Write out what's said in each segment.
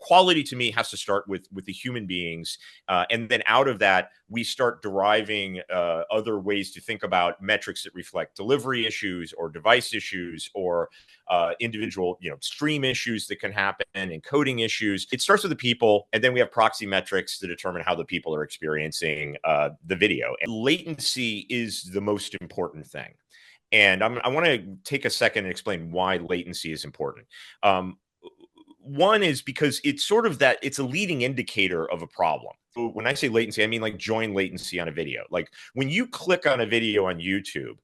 quality to me has to start with the human beings. And then out of that, we start deriving other ways to think about metrics that reflect delivery issues or device issues or individual, stream issues that can happen and coding issues. It starts with the people, and then we have proxy metrics to determine how the people are experiencing the video. And latency is the most important thing. And I want to take a second and explain why latency is important. One is because it's sort of that it's a leading indicator of a problem. When I say latency, I mean like join latency on a video. Like when you click on a video on YouTube,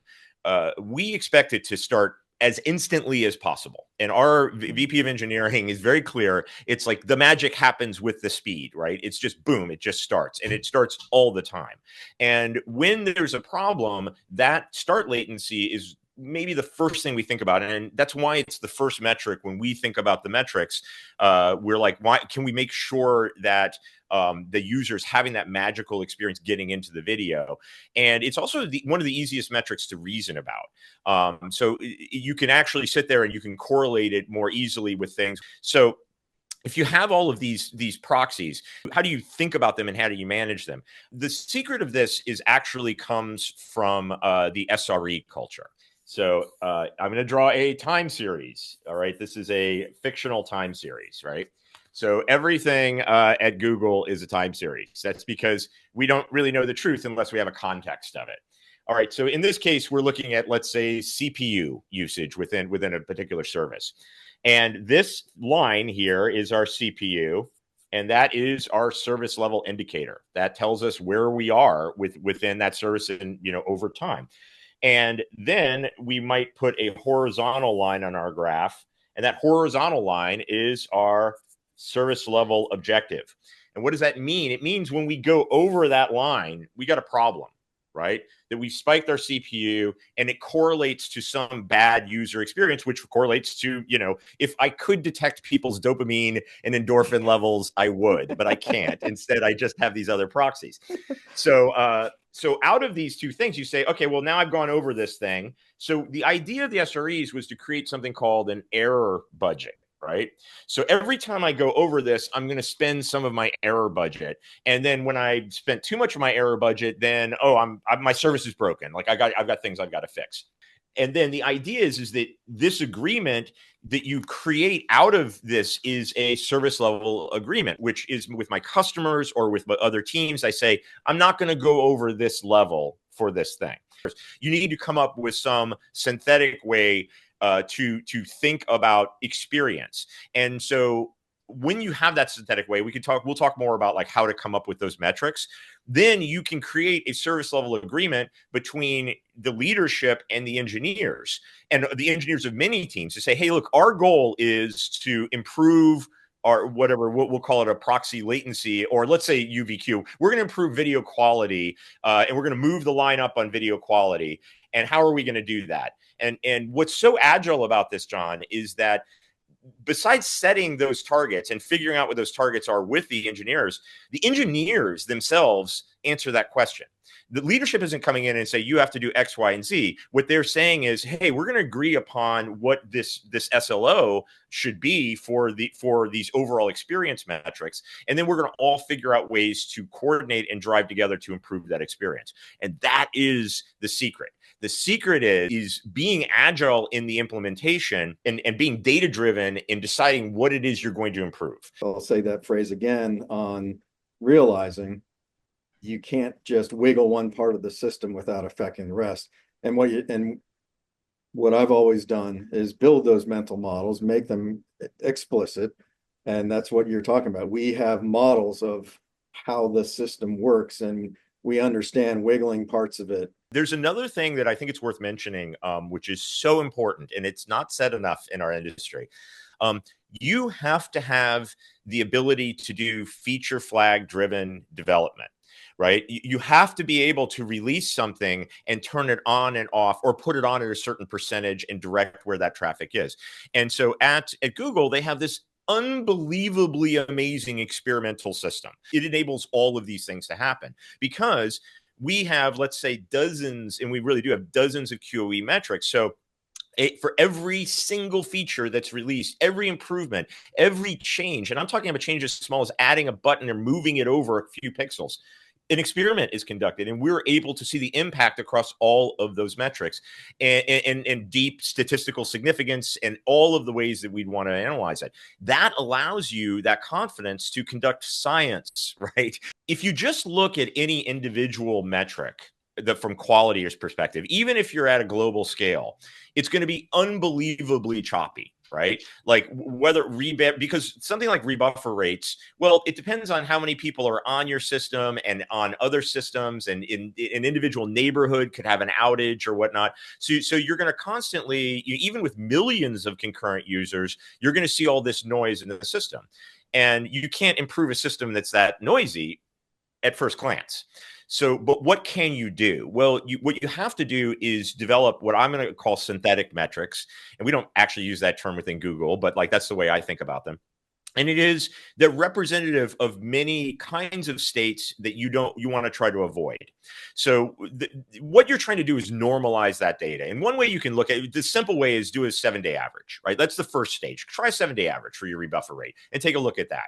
we expect it to start as instantly as possible. And our VP of engineering is very clear. It's like the magic happens with the speed, right? It's just boom, it just starts, and it starts all the time. And when there's a problem, that start latency is maybe the first thing we think about. And that's why it's the first metric. When we think about the metrics, we're like, why can we make sure that the user's having that magical experience getting into the video? And it's also one of the easiest metrics to reason about. So you can actually sit there and you can correlate it more easily with things. So if you have all of these proxies, how do you think about them and how do you manage them? The secret of this actually comes from the SRE culture. So I'm going to draw a time series. All right. This is a fictional time series, right? So everything at Google is a time series. That's because we don't really know the truth unless we have a context of it. All right. So in this case, we're looking at, let's say, CPU usage within a particular service. And this line here is our CPU. And that is our service level indicator. That tells us where we are within that service and, over time. And then we might put a horizontal line on our graph. And that horizontal line is our service level objective. And what does that mean? It means when we go over that line, we got a problem, right? That we spiked our CPU and it correlates to some bad user experience, which correlates to, if I could detect people's dopamine and endorphin levels, I would, but I can't. Instead, I just have these other proxies. So out of these two things, you say, okay, well, now I've gone over this thing. So the idea of the SREs was to create something called an error budget, right? So every time I go over this, I'm going to spend some of my error budget. And then when I spent too much of my error budget, then, my service is broken. Like I've got things I've got to fix. And then the idea is that this agreement that you create out of this is a service level agreement, which is with my customers or with other teams. I say, I'm not going to go over this level for this thing. You need to come up with some synthetic way to think about experience. And so when you have that synthetic way, we'll talk more about like how to come up with those metrics. Then you can create a service level agreement between the leadership and the engineers and the engineers of many teams to say, hey, look, our goal is to improve our whatever, we'll call it a proxy latency, or let's say UVQ. We're going to improve video quality and we're going to move the line up on video quality. And how are we going to do that? And what's so agile about this, Jon, is that besides setting those targets and figuring out what those targets are with the engineers themselves answer that question. The leadership isn't coming in and say, you have to do X, Y, and Z. What they're saying is, hey, we're going to agree upon what this SLO should be for these overall experience metrics. And then we're going to all figure out ways to coordinate and drive together to improve that experience. And that is the secret. The secret is being agile in the implementation and being data-driven in deciding what it is you're going to improve. I'll say that phrase again on realizing you can't just wiggle one part of the system without affecting the rest. And what I've always done is build those mental models, make them explicit. And that's what you're talking about. We have models of how the system works and we understand wiggling parts of it. There's another thing that I think it's worth mentioning, which is so important, and it's not said enough in our industry. You have to have the ability to do feature flag driven development, right? You have to be able to release something and turn it on and off or put it on at a certain percentage and direct where that traffic is. And so at Google, they have this unbelievably amazing experimental system. It enables all of these things to happen because we have, let's say, dozens, and we really do have dozens of QoE metrics. So For every single feature that's released, every improvement, every change, and I'm talking about change as small as adding a button or moving it over a few pixels, an experiment is conducted, and we're able to see the impact across all of those metrics and deep statistical significance and all of the ways that we'd want to analyze it. That allows you that confidence to conduct science, right? If you just look at any individual metric, from quality perspective, even if you're at a global scale, it's going to be unbelievably choppy, right? Like whether because something like rebuffer rates, well, it depends on how many people are on your system and on other systems, and in an individual neighborhood could have an outage or whatnot. So you're going to constantly, even with millions of concurrent users, you're going to see all this noise in the system. And you can't improve a system that's that noisy at first glance. So, but what can you do? Well, what you have to do is develop what I'm going to call synthetic metrics. And we don't actually use that term within Google, but like that's the way I think about them. And it is they're representative of many kinds of states that you want to try to avoid. So what you're trying to do is normalize that data. And one way you can look at it, the simple way is do a 7-day average, right? That's the first stage. Try a 7-day average for your rebuffer rate and take a look at that.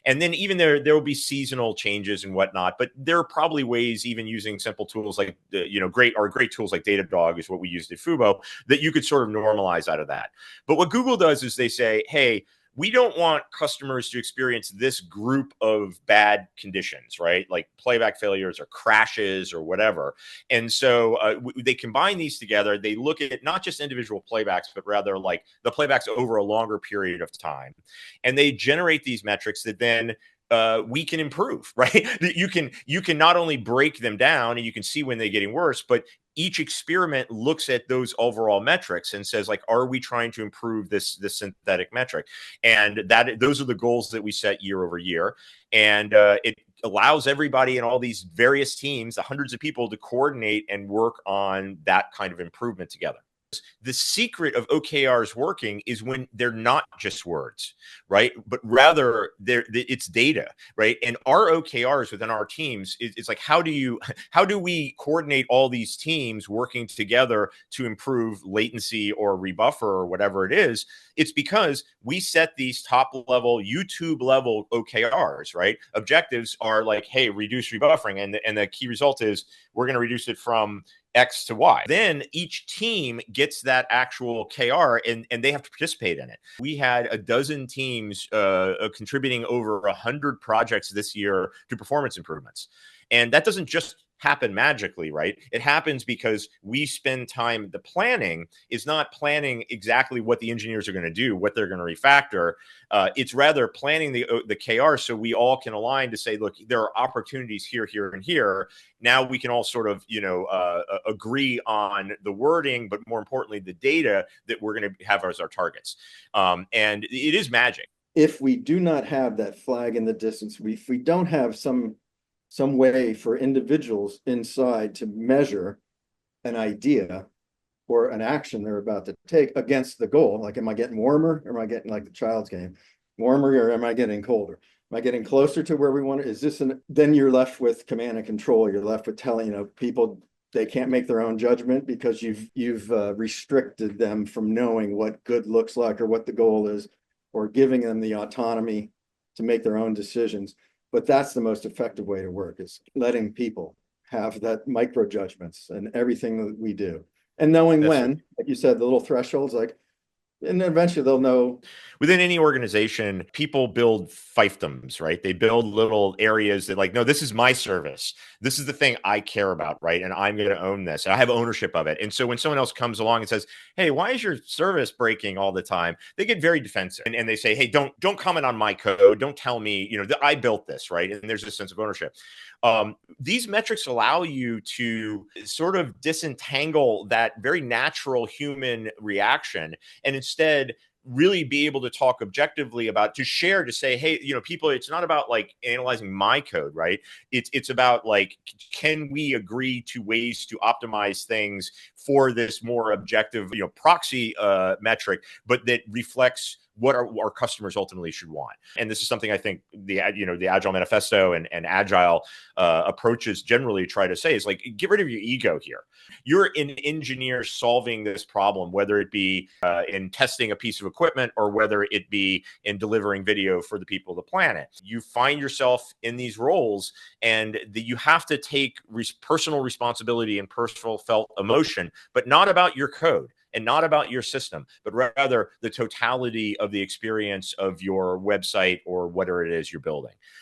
And then even there will be seasonal changes and whatnot, but there are probably ways, even using simple tools like great tools like Datadog is what we used at Fubo, that you could sort of normalize out of that. But what Google does is they say, hey, we don't want customers to experience this group of bad conditions, right? Like playback failures or crashes or whatever. And so they combine these together. They look at not just individual playbacks, but rather like the playbacks over a longer period of time. And they generate these metrics that then we can improve, right? You can not only break them down and you can see when they're getting worse, but each experiment looks at those overall metrics and says, like, are we trying to improve this synthetic metric? And those are the goals that we set year over year. And it allows everybody in all these various teams, the hundreds of people, to coordinate and work on that kind of improvement together. The secret of OKRs working is when they're not just words, right? But rather it's data, right? And our OKRs within our teams, it's like, how do we coordinate all these teams working together to improve latency or rebuffer or whatever it is? It's because we set these top level, YouTube level OKRs, right? Objectives are like, hey, reduce rebuffering. And the key result is we're going to reduce it from X to Y. Then each team gets that actual KR and they have to participate in it. We had a dozen teams contributing over 100 projects this year to performance improvements. And that doesn't just happen magically, right? It happens because we spend time. The planning is not planning exactly what the engineers are going to do, what they're going to refactor. It's rather planning the KR so we all can align to say, look, there are opportunities here, here, and here. Now we can all sort of, agree on the wording, but more importantly, the data that we're going to have as our targets. And it is magic. If we do not have that flag in the distance, if we don't have some way for individuals inside to measure an idea or an action they're about to take against the goal. Like, am I getting warmer, or am I getting, like the child's game, warmer, or am I getting colder? Am I getting closer to where we want it? Is this then you're left with command and control. You're left with telling, people they can't make their own judgment because you've restricted them from knowing what good looks like or what the goal is, or giving them the autonomy to make their own decisions. But that's the most effective way to work, is letting people have that micro judgments and everything that we do. And knowing when, like you said, the little thresholds, like, and eventually they'll know. Within any organization, people build fiefdoms, right? They build little areas that, like, no, this is my service. This is the thing I care about, right? And I'm going to own this. And I have ownership of it. And so when someone else comes along and says, hey, why is your service breaking all the time? They get very defensive. And they say, hey, don't comment on my code. Don't tell me, I built this, right? And there's a sense of ownership. These metrics allow you to sort of disentangle that very natural human reaction and instead really be able to talk objectively to say, hey, people, it's not about like analyzing my code, right? It's about like, can we agree to ways to optimize things for this more objective, proxy metric, but that reflects what our customers ultimately should want. And this is something I think the Agile Manifesto and Agile approaches generally try to say is like, get rid of your ego here. You're an engineer solving this problem, whether it be in testing a piece of equipment or whether it be in delivering video for the people of the planet. You find yourself in these roles, and you have to take personal responsibility and personal felt emotion, but not about your code and not about your system, but rather the totality of the experience of your website or whatever it is you're building.